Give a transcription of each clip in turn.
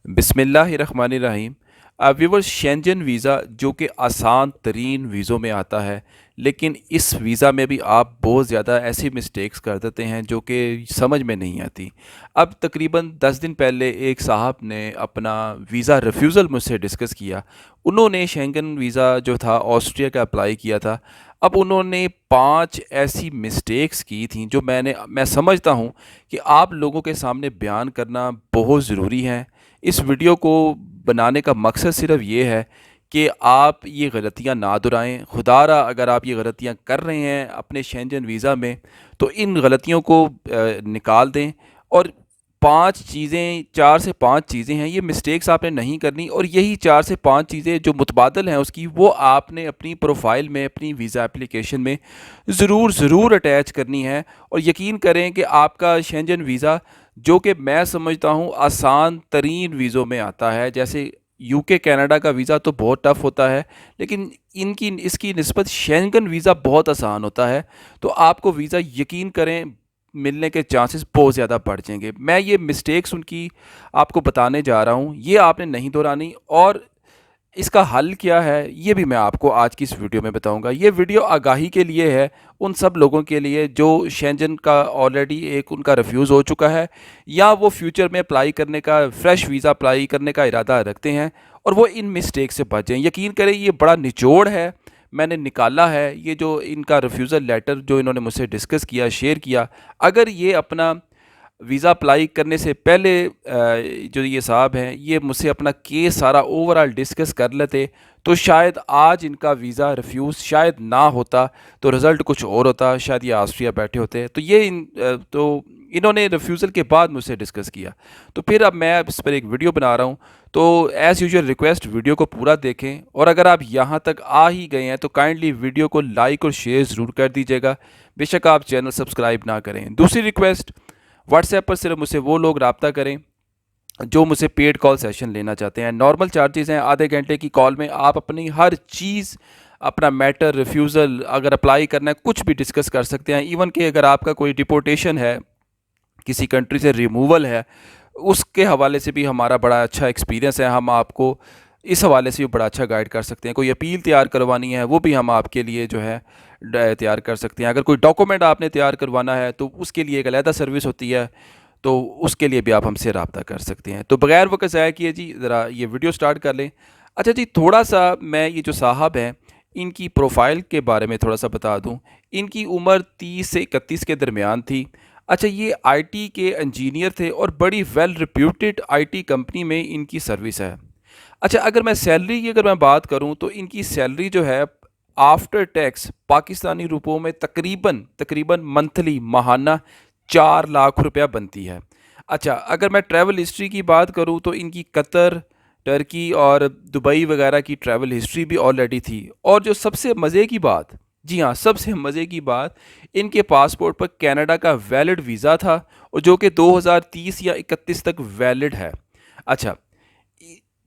बिस्मिल्लाहिर्रहमानिर्रहीम। Viewers, Shenzhen visa जो कि आसान तरीन वीज़ों में आता है, लेकिन इस वीज़ा में भी आप बहुत ज़्यादा ऐसी मिस्टेक्स कर देते हैं जो कि समझ में नहीं आती। अब तकरीबन 10 दिन पहले एक साहब ने अपना वीज़ा रिफ्यूज़ल मुझसे डिस्कस किया। उन्होंने शेंगन वीज़ा जो था ऑस्ट्रिया का अप्लाई किया था। अब उन्होंने 5 ऐसी मिस्टेक्स की थी जो मैं समझता हूँ कि आप लोगों के सामने बयान करना बहुत ज़रूरी है। इस वीडियो को बनाने का मकसद सिर्फ ये है कि आप ये गलतियाँ ना दोहराएं। खुदारा अगर आप ये गलतियाँ कर रहे हैं अपने शेंजन वीज़ा में, तो इन गलतियों को निकाल दें। और 5 चीज़ें, 4 से 5 चीज़ें हैं, ये मिस्टेक्स आपने नहीं करनी, और यही 4 से 5 चीज़ें जो मुतबादल हैं उसकी, वो आपने अपनी प्रोफाइल में, अपनी वीज़ा एप्लीकेशन में ज़रूर अटैच करनी है। और यकीन करें कि आपका शेंजन वीज़ा, जो कि मैं समझता हूँ आसान तरीन वीज़ों में आता है, जैसे यूके कनाडा का वीज़ा तो बहुत टफ़ होता है, लेकिन इनकी इसकी निस्बत शेंगन वीज़ा बहुत आसान होता है। तो आपको वीज़ा, यकीन करें, मिलने के चांसेस बहुत ज़्यादा बढ़ जाएंगे। मैं ये मिस्टेक्स उनकी आपको बताने जा रहा हूँ, ये आपने नहीं दोहरानी। और इसका हल क्या है, ये भी मैं आपको आज की इस वीडियो में बताऊंगा। ये वीडियो आगाही के लिए है, उन सब लोगों के लिए जो शेंजन का ऑलरेडी एक उनका रिफ्यूज़ हो चुका है, या वो फ्यूचर में अप्लाई करने का, फ्रेश वीज़ा अप्लाई करने का इरादा रखते हैं, और वो इन मिस्टेक से बचें। यकीन करें, ये बड़ा निचोड़ है, मैंने निकाला है। ये जो इनका रिफ्यूज़ल लेटर जो इन्होंने मुझसे डिस्कस किया, शेयर किया, अगर ये अपना वीज़ा अप्लाई करने से पहले जो ये साहब हैं, ये मुझसे अपना केस सारा ओवरऑल डिस्कस कर लेते, तो शायद आज इनका वीज़ा रिफ्यूज़ शायद ना होता, तो रिज़ल्ट कुछ और होता, शायद ये ऑस्ट्रिया बैठे होते। तो तो इन्होंने रिफ्यूज़ल के बाद मुझसे डिस्कस किया, तो फिर अब मैं इस पर एक वीडियो बना रहा हूँ। तो एज़ यूजुअल रिक्वेस्ट, वीडियो को पूरा देखें, और अगर आप यहाँ तक आ ही गए हैं तो काइंडली वीडियो को लाइक और शेयर ज़रूर कर दीजिएगा, बेशक आप चैनल सब्सक्राइब ना करें। दूसरी रिक्वेस्ट, व्हाट्सएप पर सिर्फ मुझसे वो लोग रब्ता करें जो मुझसे पेड कॉल सेशन लेना चाहते हैं। नॉर्मल चार्जेस हैं आधे घंटे की कॉल में, आप अपनी हर चीज़, अपना मैटर, रिफ्यूज़ल, अगर अप्लाई करना है, कुछ भी डिस्कस कर सकते हैं। इवन कि अगर आपका कोई डिपोर्टेशन है, किसी कंट्री से रिमूवल है, उसके हवाले से भी हमारा बड़ा अच्छा एक्सपीरियंस है। हम आपको इस हवाले से भी बड़ा अच्छा गाइड कर सकते हैं। कोई अपील तैयार करवानी है, वो भी हम आपके लिए जो है तैयार कर सकते हैं। अगर कोई डॉक्यूमेंट आपने तैयार करवाना है तो उसके लिए एक अलहदा सर्विस होती है, तो उसके लिए भी आप हमसे रब्ता कर सकते हैं। तो बगैर वक्त ज़ाया किए जी, ज़रा ये वीडियो स्टार्ट कर लें। अच्छा जी, थोड़ा सा मैं ये जो साहब हैं, इनकी प्रोफाइल के बारे में थोड़ा सा बता दूं। इनकी उम्र 30 से 31 के दरमियान थी। अच्छा, ये आईटी के इंजीनियर थे और बड़ी वेल रिप्यूटेड आईटी कंपनी में इनकी सर्विस है। अच्छा, अगर मैं सैलरी की, अगर मैं बात करूं, तो इनकी सैलरी जो है आफ्टर टैक्स पाकिस्तानी रुपयों में तकरीबन तकरीबन मंथली, माहाना 4 लाख रुपया बनती है। अच्छा, अगर मैं ट्रैवल हिस्ट्री की बात करूं, तो इनकी कतर, टर्की और दुबई वगैरह की ट्रैवल हिस्ट्री भी ऑलरेडी थी। और जो सबसे मज़े की बात, जी हाँ, सबसे मज़े की बात, इनके पासपोर्ट पर कनाडा का वैलिड वीज़ा था, और जो कि 2030 या 31 तक वैलिड है। अच्छा,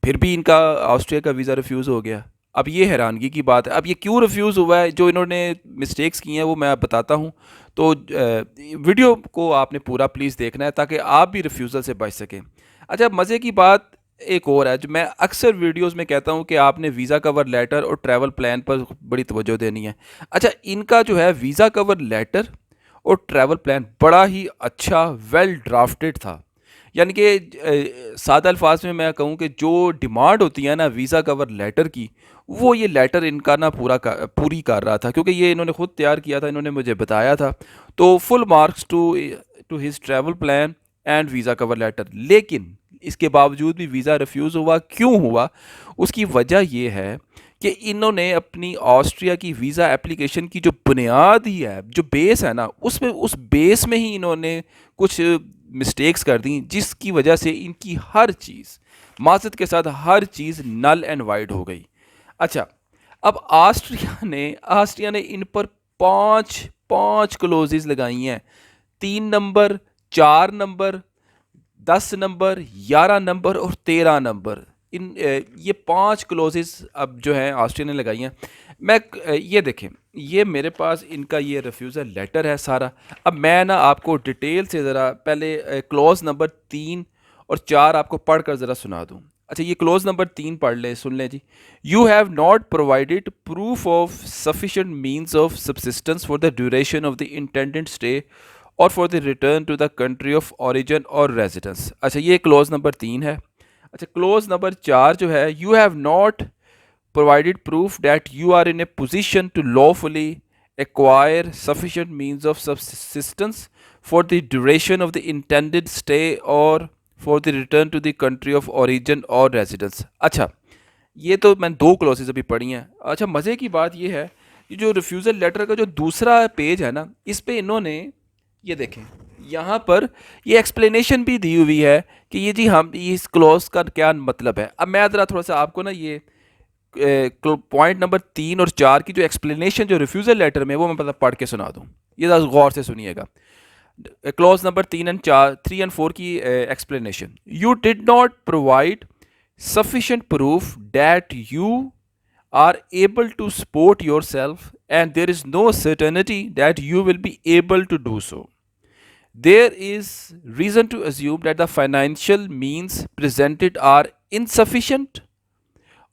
फिर भी इनका ऑस्ट्रिया का वीज़ा रिफ्यूज़ हो गया। अब ये हैरानगी की बात है। अब ये क्यों रिफ्यूज़ हुआ है, जो इन्होंने मिस्टेक्स की हैं वो मैं बताता हूँ। तो वीडियो को आपने पूरा प्लीज़ देखना है ताकि आप भी रिफ्यूज़ल से बच सकें। अच्छा, मज़े की बात एक और है, जो मैं अक्सर वीडियोस में कहता हूँ कि आपने वीज़ा कवर लेटर और ट्रैवल प्लान पर बड़ी तवज्जो देनी है। अच्छा, इनका जो है वीज़ा कवर लेटर और ट्रैवल प्लान बड़ा ही अच्छा, वेल ड्राफ्टेड था। यानी कि सादा अल्फाज में मैं कहूँ कि जो डिमांड होती है ना वीज़ा कवर लेटर की, वो ये लेटर इनका ना पूरी कर रहा था, क्योंकि ये इन्होंने खुद तैयार किया था, इन्होंने मुझे बताया था। तो full marks to his travel plan and visa cover letter. लेकिन इसके बावजूद भी वीज़ा रिफ्यूज़ हुआ। क्यों हुआ? उसकी वजह यह है कि इन्होंने अपनी ऑस्ट्रिया की वीज़ा एप्लीकेशन की जो बुनियाद ही है, जो बेस है ना, उसमें, उस बेस में ही इन्होंने कुछ मिस्टेक्स कर दी, जिसकी वजह से इनकी हर चीज़, माज़रत के साथ, हर चीज़ नल एंड वाइड हो गई। अच्छा, अब ऑस्ट्रिया ने इन पर पाँच पाँच क्लोजेज लगाई हैं। 3 नंबर, 4 नंबर, 10 नंबर, 11 नंबर और 13 नंबर। ये 5 क्लोजेस अब जो हैं ऑस्ट्रिया ने लगाई हैं। ये देखें, ये मेरे पास इनका ये रिफ्यूज़ल लेटर है सारा। अब मैं ना आपको डिटेल से ज़रा पहले क्लॉज नंबर 3 और 4 आपको पढ़ कर ज़रा सुना दूँ। अच्छा, ये क्लोज नंबर 3 पढ़ लें, सुन लें जी। You have not provided proof of sufficient means of subsistence for the duration of the intended stay और for the return to the country of origin और रेजिडेंस। अच्छा, ये क्लोज नंबर 3 है। अच्छा, क्लोज नंबर 4 जो है, you have not provided proof that you are in a position to lawfully acquire sufficient means of subsistence for the duration of the intended stay or for the return to the country of origin or residence। अच्छा, ये तो मैंने 2 clauses अभी पढ़ी हैं। अच्छा, मज़े की बात ये है, ये जो रिफ्यूज़ल लेटर का जो दूसरा पेज है ना, इस पे इन्होंने ये देखें, यहाँ पर ये एक्सप्लेनेशन भी दी हुई है कि ये जी हम इस क्लॉज का क्या मतलब है। अब मैं ज़रा थोड़ा सा आपको ना ये पॉइंट नंबर 3 और 4 की जो एक्सप्लेनेशन जो रिफ्यूज़ल लेटर में, वो मैं मतलब पढ़ के सुना दूँ। ये ज़रा गौर से सुनिएगा। क्लॉज नंबर 3 एंड 4 की explanation. You did not provide sufficient proof that you are able to support yourself and there is no certainty that you will be able to do so. There is reason to assume that the financial means presented are insufficient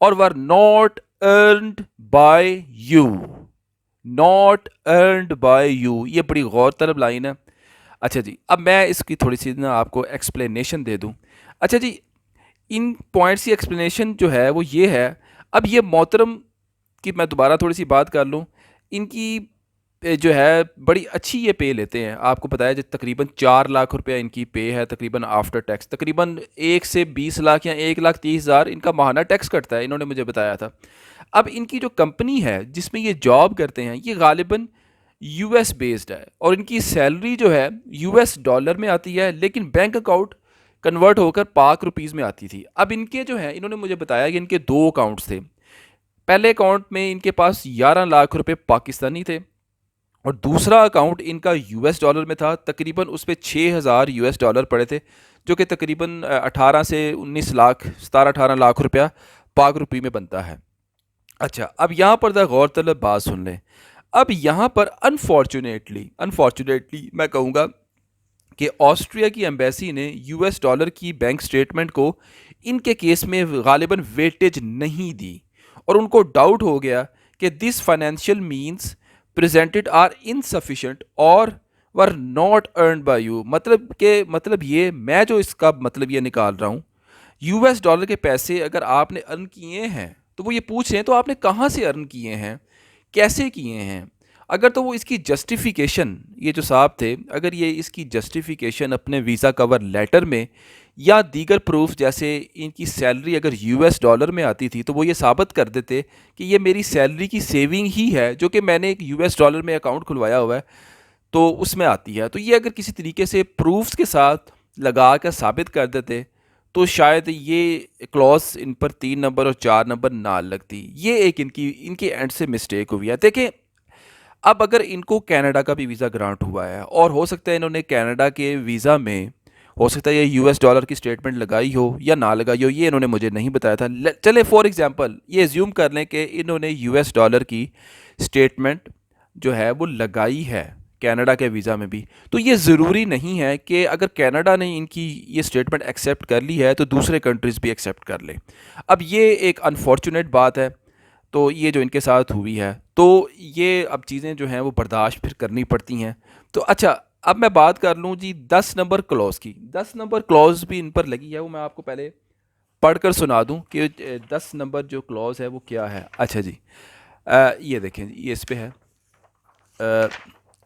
or were not earned by you. Not earned by you, ये बड़ी गौर तलब line है। अच्छा जी, अब मैं इसकी थोड़ी सी ना आपको एक्सप्लेनेशन दे दूँ। अच्छा जी, इन पॉइंट्स की एक्सप्लेनेशन जो है वो ये है। अब ये मोहतरम की मैं दोबारा थोड़ी सी बात कर लूँ, इनकी जो है बड़ी अच्छी ये पे लेते हैं। आपको पता है जो तकरीबन 4 लाख रुपया इनकी पे है तकरीबन आफ्टर टैक्स। तकरीबन 1 से 20 लाख या 1,30,000 इनका माहाना टैक्स कटता है, इन्होंने मुझे बताया था। अब इनकी जो कंपनी है जिसमें ये जॉब करते हैं, ये गालिबन यूएस बेस्ड है और इनकी सैलरी जो है यूएस डॉलर में आती है, लेकिन बैंक अकाउंट कन्वर्ट होकर पाक रुपीज़ में आती थी। अब इनके जो है, इन्होंने मुझे बताया कि इनके 2 अकाउंट्स थे। पहले अकाउंट में इनके पास 11 लाख रुपए पाकिस्तानी थे और दूसरा अकाउंट इनका यूएस डॉलर में था। तकरीबन उस पर 6,000 यूएस डॉलर पड़े थे, जो कि तकरीबन 18 से 19 लाख 17-18 लाख रुपया पाक रुपये में बनता है। अच्छा, अब यहाँ पर द गौर तलब बात सुन लें। अब यहाँ पर अनफॉर्चुनेटली मैं कहूँगा कि ऑस्ट्रिया की एम्बेसी ने यूएस डॉलर की बैंक स्टेटमेंट को इनके केस में गालिबन वेटेज नहीं दी और उनको डाउट हो गया कि this financial means presented are insufficient और were not earned by you. मतलब ये मैं जो इसका मतलब ये निकाल रहा हूँ, यूएस डॉलर के पैसे अगर आपने अर्न किए हैं तो वो ये पूछ रहे हैं तो आपने कहाँ से अर्न किए हैं, कैसे किए हैं। अगर तो वो इसकी जस्टिफिकेशन, ये जो साहब थे, अगर ये इसकी जस्टिफिकेशन अपने वीज़ा कवर लेटर में या दीगर प्रूफ जैसे इनकी सैलरी अगर यूएस डॉलर में आती थी तो वो ये साबित कर देते कि ये मेरी सैलरी की सेविंग ही है जो कि मैंने एक यूएस डॉलर में अकाउंट खुलवाया हुआ है तो उसमें आती है। तो ये अगर किसी तरीके से प्रूफ्स के साथ लगा कर साबित कर देते तो शायद ये क्लॉज इन पर 3 नंबर और 4 नंबर ना लगती। ये एक इनके एंड से मिस्टेक हुई है। देखें, अब अगर इनको कनाडा का भी वीज़ा ग्रांट हुआ है और हो सकता है इन्होंने कनाडा के वीज़ा में हो सकता है ये यूएस डॉलर की स्टेटमेंट लगाई हो या ना लगाई हो, ये इन्होंने मुझे नहीं बताया था। चले फॉर एग्जांपल ये एज्यूम कर लें कि इन्होंने यूएस डॉलर की स्टेटमेंट जो है वो लगाई है कनाडा के वीज़ा में भी, तो ये ज़रूरी नहीं है कि अगर कनाडा ने इनकी ये स्टेटमेंट एक्सेप्ट कर ली है तो दूसरे कंट्रीज़ भी एक्सेप्ट कर लें। अब ये एक अनफॉर्चुनेट बात है, तो ये जो इनके साथ हुई है तो ये अब चीज़ें जो हैं वो बर्दाश्त फिर करनी पड़ती हैं। तो अच्छा, अब मैं बात कर लूँ जी 10 नंबर क्लॉज की। 10 नंबर क्लॉज भी इन पर लगी है, वो मैं आपको पहले पढ़कर सुना दूँ कि 10 नंबर जो क्लॉज है वो क्या है। अच्छा जी, ये देखें जी, ये इस पे है।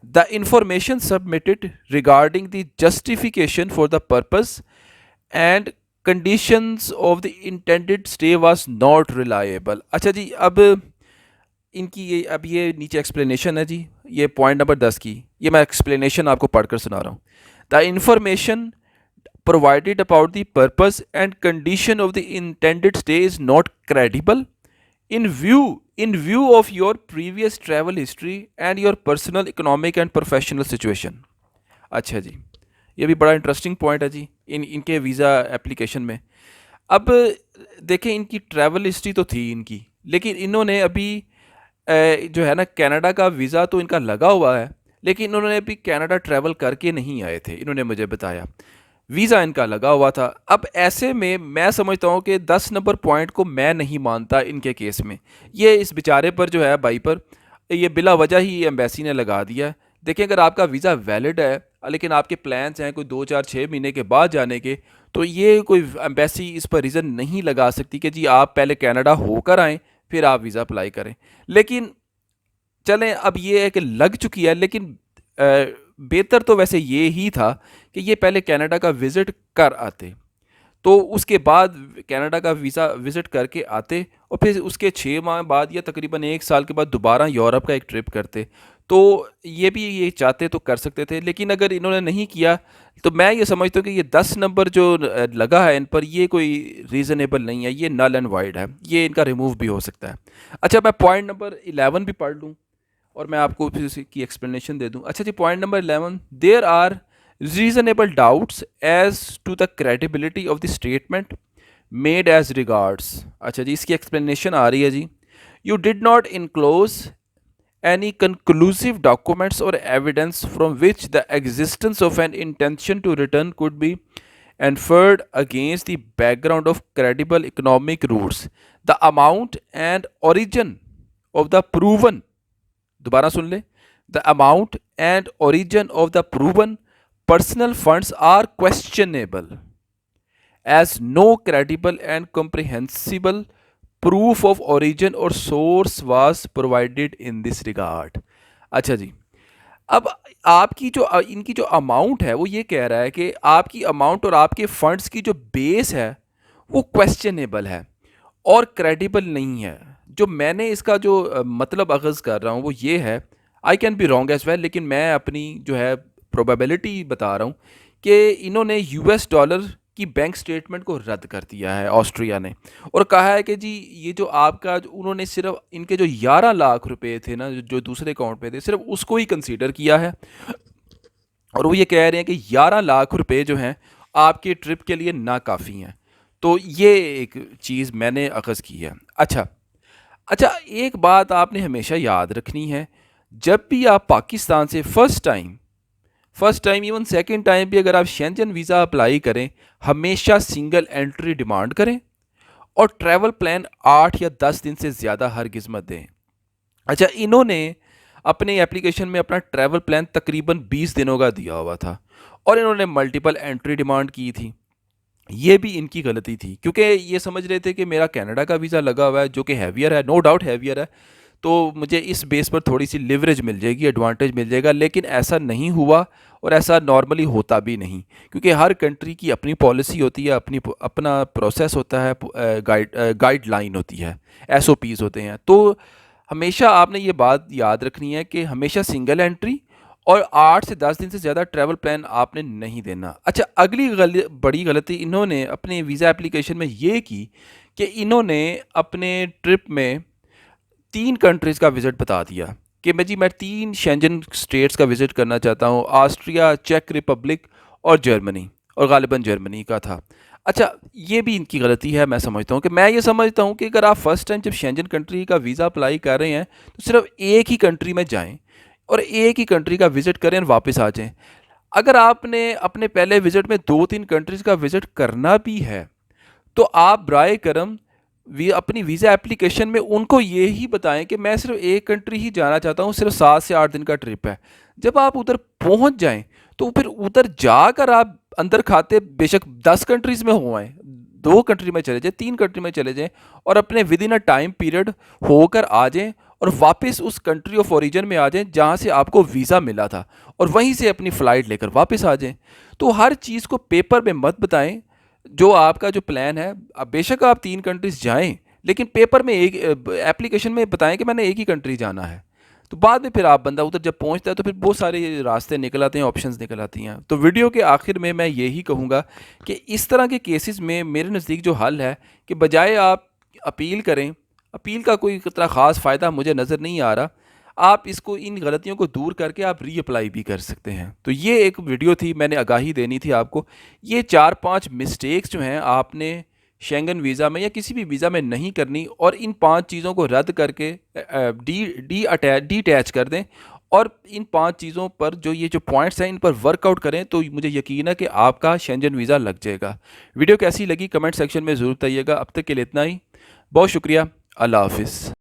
The information submitted regarding the justification for the purpose and conditions of the intended stay was not reliable. अच्छा जी, अब इनकी ये नीचे एक्सप्लेनेशन है जी, ये पॉइंट नंबर 10 की, ये मैं एक्सप्लेनेशन आपको पढ़कर सुना रहा हूँ। The information provided about the purpose and condition of the intended stay is not credible in view of your previous travel history and your personal economic and professional situation। अच्छा जी, ये भी बड़ा इंटरेस्टिंग पॉइंट है जी इनके visa application में। अब देखें, इनकी ट्रैवल हिस्ट्री तो थी इनकी, लेकिन इन्होंने अभी जो है ना कनाडा का वीज़ा तो इनका लगा हुआ है, लेकिन इन्होंने अभी कनाडा ट्रैवल करके नहीं आए थे, इन्होंने मुझे बताया। वीज़ा इनका लगा हुआ था। अब ऐसे में मैं समझता हूँ कि 10 नंबर पॉइंट को मैं नहीं मानता इनके केस में। ये इस बेचारे पर जो है भाई पर ये बिला वजह ही एम्बेसी ने लगा दिया है। देखिए अगर आपका वीज़ा वैलिड है लेकिन आपके प्लान्स हैं कोई 2 4 6 महीने के बाद जाने के, तो ये कोई एम्बेसी इस पर रीज़न नहीं लगा सकती कि जी आप पहले कनाडा होकर आएँ फिर आप वीज़ा अप्लाई करें। लेकिन चलें अब ये है कि लग चुकी है, लेकिन बेहतर तो वैसे ये ही था कि ये पहले कनाडा का विज़िट कर आते, तो उसके बाद कनाडा का वीज़ा विज़िट करके आते और फिर उसके 6 माह बाद या तकरीबन 1 साल के बाद दोबारा यूरोप का एक ट्रिप करते। तो ये भी ये चाहते तो कर सकते थे, लेकिन अगर इन्होंने नहीं किया तो मैं ये समझता हूँ कि ये 10 नंबर जो लगा है इन पर, ये कोई रीज़नेबल नहीं है, ये नल एंड वाइड है, ये इनका रिमूव भी हो सकता है। अच्छा मैं पॉइंट नंबर 11 भी पढ़ लूँ और मैं आपको फिर उसकी एक्सप्लेनेशन दे दूँ। अच्छा जी point number 11, there are reasonable doubts as to the credibility of the statement made as regards। अच्छा जी इसकी एक्सप्लेनेशन आ रही है जी। You did not enclose any conclusive documents or evidence from which the existence of an intention to return could be inferred against the background of credible economic roots, the amount and origin of the proven, दोबारा सुन ले, the amount and origin of the proven personal funds are questionable as no credible and comprehensible proof of origin और source was provided in this regard. अच्छा जी अब आपकी जो इनकी जो अमाउंट है वो ये कह रहा है कि आपकी अमाउंट और आपके फंड्स की जो बेस है वो क्वेश्चनेबल है और क्रेडिबल नहीं है। जो मैंने इसका जो मतलब अखज़ कर रहा हूँ वो ये है, I can be wrong as well, लेकिन मैं अपनी जो है प्रोबेबिलिटी बता रहा हूँ कि इन्होंने यूएस डॉलर की बैंक स्टेटमेंट को रद्द कर दिया है ऑस्ट्रिया ने, और कहा है कि जी ये जो आपका उन्होंने सिर्फ इनके जो 11 लाख रुपए थे ना जो दूसरे अकाउंट पे थे सिर्फ उसको ही कंसीडर किया है, और वो ये कह रहे हैं कि 11 लाख रुपए जो हैं आपके ट्रिप के लिए ना काफ़ी हैं। तो ये एक चीज़ मैंने अखज़ की है। अच्छा अच्छा एक बात आपने हमेशा याद रखनी है, जब भी आप पाकिस्तान से first time even second time भी अगर आप शेंजन वीज़ा अप्लाई करें, हमेशा सिंगल एंट्री डिमांड करें और ट्रैवल प्लान 8 या 10 दिन से ज़्यादा हरगिज़ मत दें। अच्छा इन्होंने अपने एप्लीकेशन में अपना ट्रैवल प्लान तकरीबन 20 दिनों का दिया हुआ था और इन्होंने मल्टीपल एंट्री डिमांड की थी। ये भी इनकी गलती थी क्योंकि ये समझ रहे थे कि मेरा कनाडा का वीज़ा लगा हुआ है जो कि हैवियर है, नो डाउट हैवियर है, तो मुझे इस बेस पर थोड़ी सी लिवरेज मिल जाएगी, एडवांटेज मिल जाएगा, लेकिन ऐसा नहीं हुआ और ऐसा नॉर्मली होता भी नहीं क्योंकि हर कंट्री की अपनी पॉलिसी होती है, अपना प्रोसेस होता है, गाइडलाइन होती है, एसओपीज़ होते हैं। तो हमेशा आपने ये बात याद रखनी है कि हमेशा सिंगल एंट्री और 8 से 10 दिन से ज़्यादा ट्रैवल प्लान आपने नहीं देना। अच्छा अगली बड़ी गलती इन्होंने अपने वीज़ा एप्लीकेशन में ये की कि इन्होंने अपने ट्रिप में 3 कंट्रीज़ का विज़िट बता दिया कि मैं 3 शेंजन स्टेट्स का विज़िट करना चाहता हूँ, ऑस्ट्रिया, चेक रिपब्लिक और जर्मनी, और गालिबन जर्मनी का था। अच्छा ये भी इनकी गलती है, मैं समझता हूँ कि मैं ये समझता हूँ कि अगर आप फर्स्ट टाइम जब शेंजन कंट्री का वीज़ा अप्लाई कर रहे हैं तो सिर्फ एक ही कंट्री में जाएं और एक ही कंट्री का विज़िट करें और वापस आ जाएं। अगर आपने अपने पहले विज़िट में 2 3 कंट्रीज़ का विज़िट करना भी है तो आप बराए करम अपनी वीज़ा एप्लीकेशन में उनको ये ही बताएं कि मैं सिर्फ एक कंट्री ही जाना चाहता हूँ, सिर्फ 7 से 8 दिन का ट्रिप है। जब आप उधर पहुँच जाएं तो फिर उधर जाकर आप अंदर खाते बेशक 10 कंट्रीज़ में हो आएँ, 2 कंट्री में चले जाएँ, 3 कंट्री में चले जाएँ और अपने with in a time period होकर आ जाएँ और वापस उस कंट्री ऑफ ओरिजिन में आ जाएं जहाँ से आपको वीज़ा मिला था और वहीं से अपनी फ़्लाइट लेकर वापस आ जाएं। तो हर चीज़ को पेपर में मत बताएं। जो आपका जो प्लान है, अब बेशक आप 3 कंट्रीज़ जाएं लेकिन पेपर में एक एप्लीकेशन में बताएं कि मैंने एक ही कंट्री जाना है। तो बाद में फिर आप बंदा उधर जब पहुंचता है तो फिर बहुत सारे रास्ते निकल आते हैं, ऑप्शंस निकल आती हैं। तो वीडियो के आखिर में मैं यही कहूँगा कि इस तरह के केसेस में मेरे नज़दीक जो हल है कि बजाय आप अपील करें, अपील का कोई इतना ख़ास फ़ायदा मुझे नज़र नहीं आ रहा, आप इसको इन गलतियों को दूर करके आप रीअप्लाई भी कर सकते हैं। तो ये एक वीडियो थी, मैंने आगाही देनी थी आपको। ये 4 5 मिस्टेक्स जो हैं आपने शेंगन वीज़ा में या किसी भी वीज़ा में नहीं करनी और इन 5 चीज़ों को रद्द करके D D attach D attach कर दें और इन 5 चीज़ों पर जो ये जो पॉइंट्स हैं इन पर वर्कआउट करें तो मुझे यकीन है कि आपका शेंजन वीज़ा लग जाएगा। वीडियो कैसी लगी कमेंट सेक्शन में ज़रूर बताइएगा। अब तक के लिए इतना ही। बहुत शुक्रिया। अल्लाह हाफ़िज़।